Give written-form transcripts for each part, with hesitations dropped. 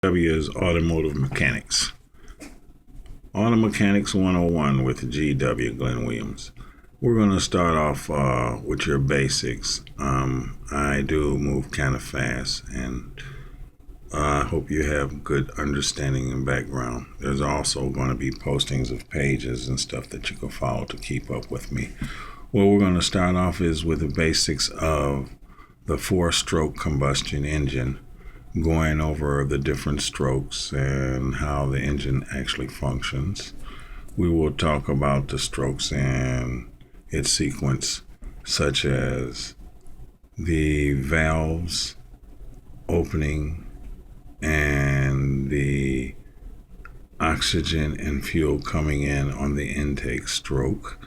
W is Automotive Mechanics. Auto Mechanics 101 with GW Glenn Williams. We're going to start off with your basics. I do move kind of fast, and I hope you have good understanding and background. There's also going to be postings of pages and stuff that you can follow to keep up with me. What we're going to start off is with the basics of the four-stroke combustion engine, going over the different strokes and how the engine actually functions. We will talk about the strokes and its sequence, such as the valves opening and the oxygen and fuel coming in on the intake stroke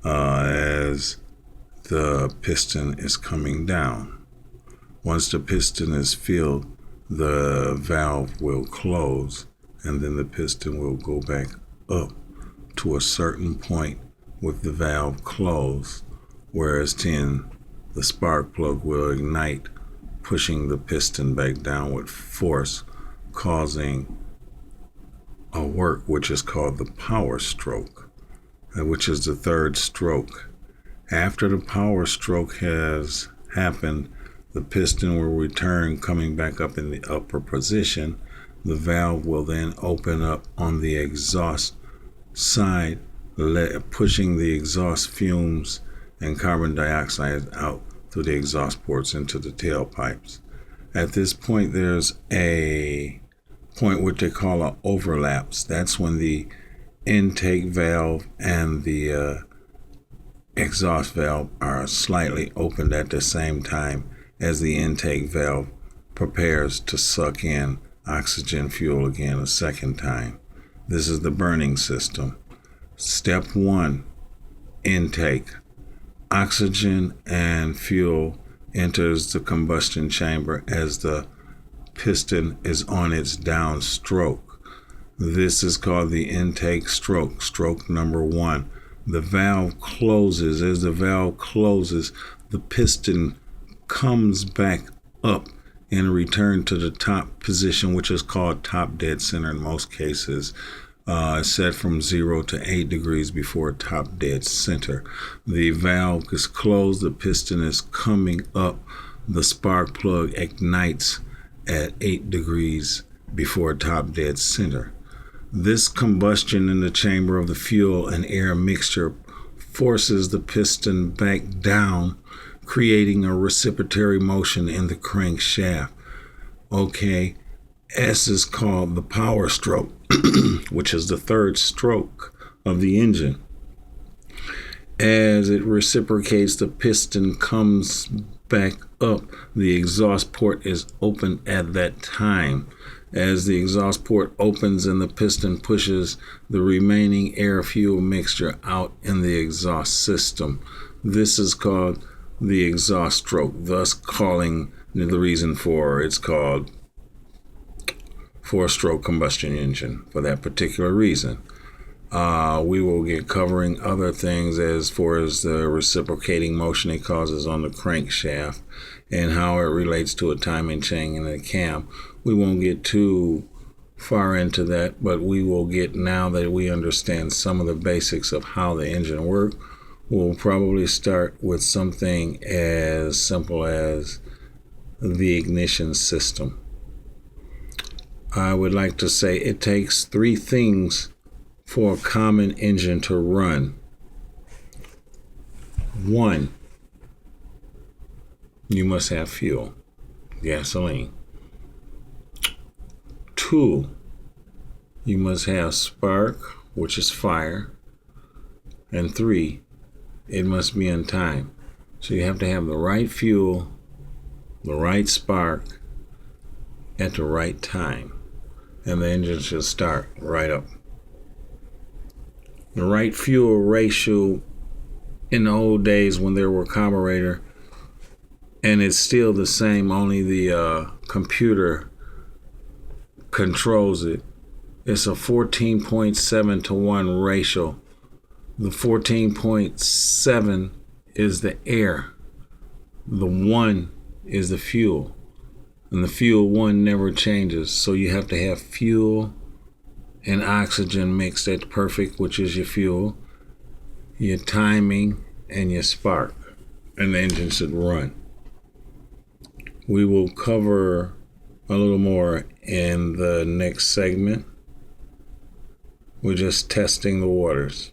as the piston is coming down. Once the piston is filled, the valve will close, and then the piston will go back up to a certain point with the valve closed, whereas then the spark plug will ignite, pushing the piston back down with force, causing a work which is called the power stroke, which is the third stroke. After the power stroke has happened, the piston will return, coming back up in the upper position. The valve will then open up on the exhaust side, pushing the exhaust fumes and carbon dioxide out through the exhaust ports into the tailpipes. At this point, there's a point what they call an overlaps. That's when the intake valve and the exhaust valve are slightly opened at the same time as the intake valve prepares to suck in oxygen fuel again a second time. This is the burning system. Step 1, intake. Oxygen and fuel enters the combustion chamber as the piston is on its downstroke. This is called the intake stroke, stroke number 1. The valve closes. As the valve closes, the piston comes back up and return to the top position, which is called top dead center in most cases, set from 0 to 8 degrees before top dead center. The valve is closed, the piston is coming up, the spark plug ignites at 8 degrees before top dead center. This combustion in the chamber of the fuel and air mixture forces the piston back down, creating a reciprocatory motion in the crankshaft. Okay, S is called the power stroke, which is the third stroke of the engine. As it reciprocates, the piston comes back up. The exhaust port is open at that time. As the exhaust port opens and the piston pushes the remaining air-fuel mixture out in the exhaust system. This is called the exhaust stroke, thus calling the reason for it's called four-stroke combustion engine for that particular reason. We will get covering other things as far as the reciprocating motion it causes on the crankshaft and how it relates to a timing chain and a cam. We won't get too far into that, but we will get, now that we understand some of the basics of how the engine works, we'll probably start with something as simple as the ignition system. I would like to say it takes 3 things for a common engine to run. 1, you must have fuel, gasoline. 2, you must have spark, which is fire. And 3, it must be in time. So you have to have the right fuel, the right spark at the right time, and the engine should start right up. The right fuel ratio in the old days when there were carburetor, and it's still the same, only the computer controls it. It's a 14.7 to 1 ratio. The 14.7 is the air. The 1 is the fuel. And the fuel one never changes. So you have to have fuel and oxygen mixed at perfect, which is your fuel, your timing, and your spark. And the engine should run. We will cover a little more in the next segment. We're just testing the waters.